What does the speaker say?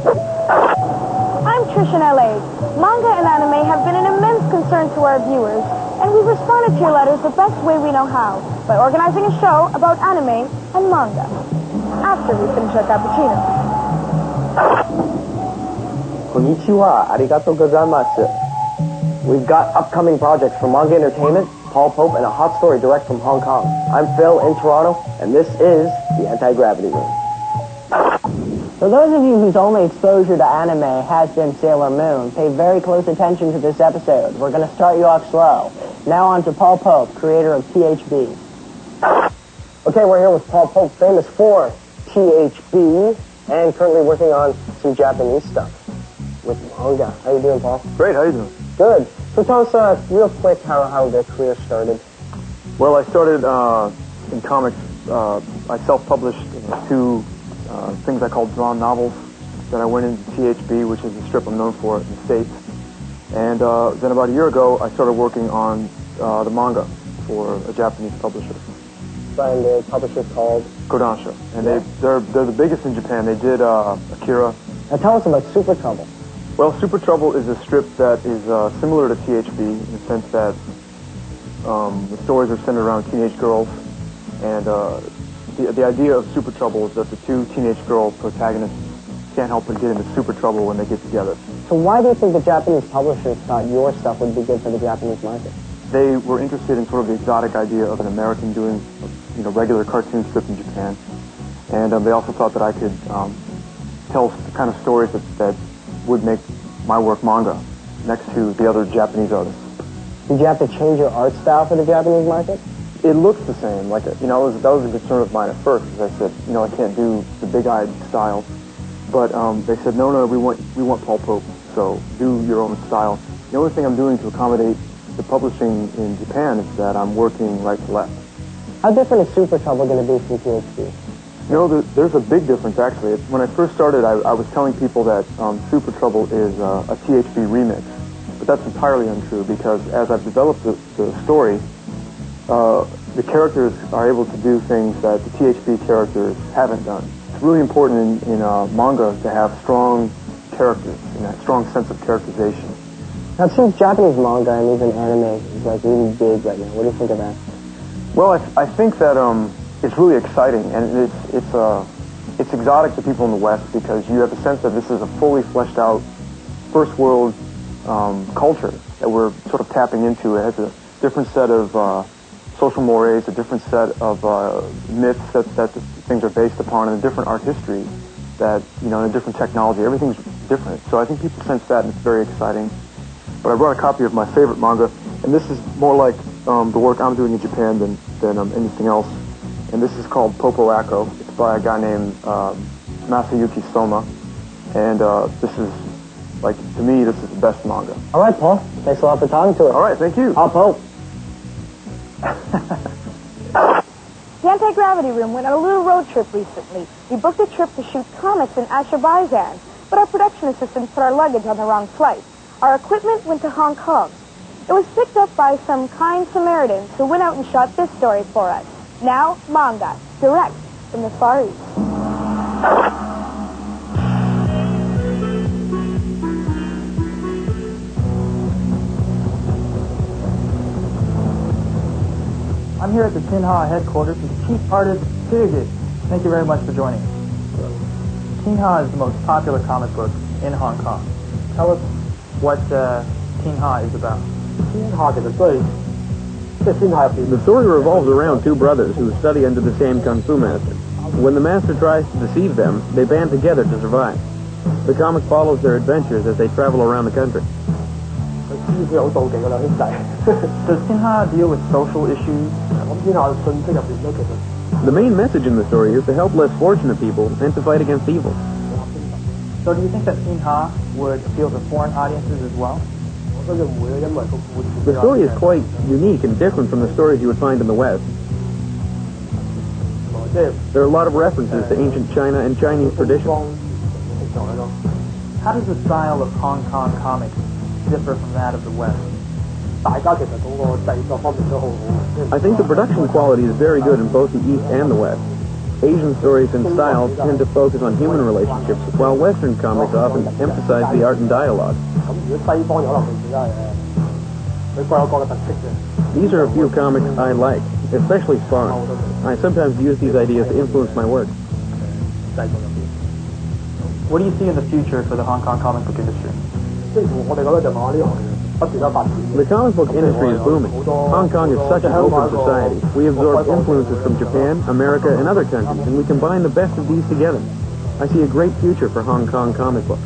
I'm Trish in LA. Manga and anime have been an immense concern to our viewers, and we've responded to your letters the best way we know how, by organizing a show about anime and manga. After we finish our cappuccino. Konnichiwa, arigato gozaimasu. We've got upcoming projects for Manga Entertainment, Paul Pope, and a hot story direct from Hong Kong. I'm Phil in Toronto, and this is the Anti-Gravity Room. For those of you whose only exposure to anime has been Sailor Moon, pay very close attention to this episode. We're going to start you off slow. Now on to Paul Pope, creator of THB. Okay, we're here with Paul Pope, famous for THB, and currently working on some Japanese stuff with manga. How you doing, Paul? Great, how you doing? Good. So tell us real quick how the career started. Well, I started in comics. I self-published two things I called drawn novels. Then I went into THB, which is the strip I'm known for in the States. And then about a year ago, I started working on the manga for a Japanese publisher. And the publisher's called? Kodansha. And they're the biggest in Japan. They did Akira. Now tell us about Super Trouble. Well, Super Trouble is a strip that is similar to THB in the sense that the stories are centered around teenage girls. And the idea of Super Trouble is that the two teenage girl protagonists can't help but get into super trouble when they get together. So why do you think the Japanese publishers thought your stuff would be good for the Japanese market? They were interested in sort of the exotic idea of an American doing, regular cartoon strip in Japan. And they also thought that I could tell the kind of stories that would make my work manga next to the other Japanese artists. Did you have to change your art style for the Japanese market? It looks the same. That was a concern of mine at first, because I said, I can't do the big-eyed style. But they said, no, we want Paul Pope, so do your own style. The only thing I'm doing to accommodate the publishing in Japan is that I'm working right to left. How different is Super Trouble going to be from THB? There's a big difference, actually. When I first started, I was telling people that Super Trouble is a THB remix. But that's entirely untrue, because as I've developed the story, the characters are able to do things that the THB characters haven't done. It's really important in manga to have strong characters and a strong sense of characterization. Now, it seems Japanese manga and even anime is really big right now. What do you think of that? Well, I think that it's really exciting, and it's exotic to people in the West, because you have a sense that this is a fully fleshed out first world culture that we're sort of tapping into. It has a different set of social mores, a different set of myths that things are based upon, and a different art history that, and a different technology. Everything's different. So I think people sense that, and it's very exciting. But I brought a copy of my favorite manga, and this is more like the work I'm doing in Japan than anything else. And this is called Popo Ako. It's by a guy named Masayuki Soma. And this is, to me, this is the best manga. All right, Paul. Thanks a lot for talking to us. All right, thank you. Paul Pope. The Anti-Gravity Room went on a little road trip recently. We booked a trip to shoot comics in Azerbaijan, but our production assistant put our luggage on the wrong flight. Our equipment went to Hong Kong. It was picked up by some kind Samaritans who went out and shot this story for us. Now, manga, direct from the Far East. I'm here at the Tinha headquarters with chief artist Sirigit. Thank you very much for joining us. Tinha is the most popular comic book in Hong Kong. Tell us what Tinha is about. The story revolves around two brothers who study under the same kung fu master. When the master tries to deceive them, they band together to survive. The comic follows their adventures as they travel around the country. Does Tinha deal with social issues? The main message in the story is to help less fortunate people and to fight against evil. So do you think that Tinha would appeal to foreign audiences as well? The story is quite unique and different from the stories you would find in the West. There are a lot of references to ancient China and Chinese tradition. How does the style of Hong Kong comics differ from that of the West? I think the production quality is very good in both the East and the West. Asian stories and styles tend to focus on human relationships, while Western comics often emphasize the art and dialogue. These are a few comics I like, especially Spawn. I sometimes use these ideas to influence my work. What do you see in the future for the Hong Kong comic book industry? The comic book industry is booming. Hong Kong is such an open society. We absorb influences from Japan, America, and other countries, and we combine the best of these together. I see a great future for Hong Kong comic books.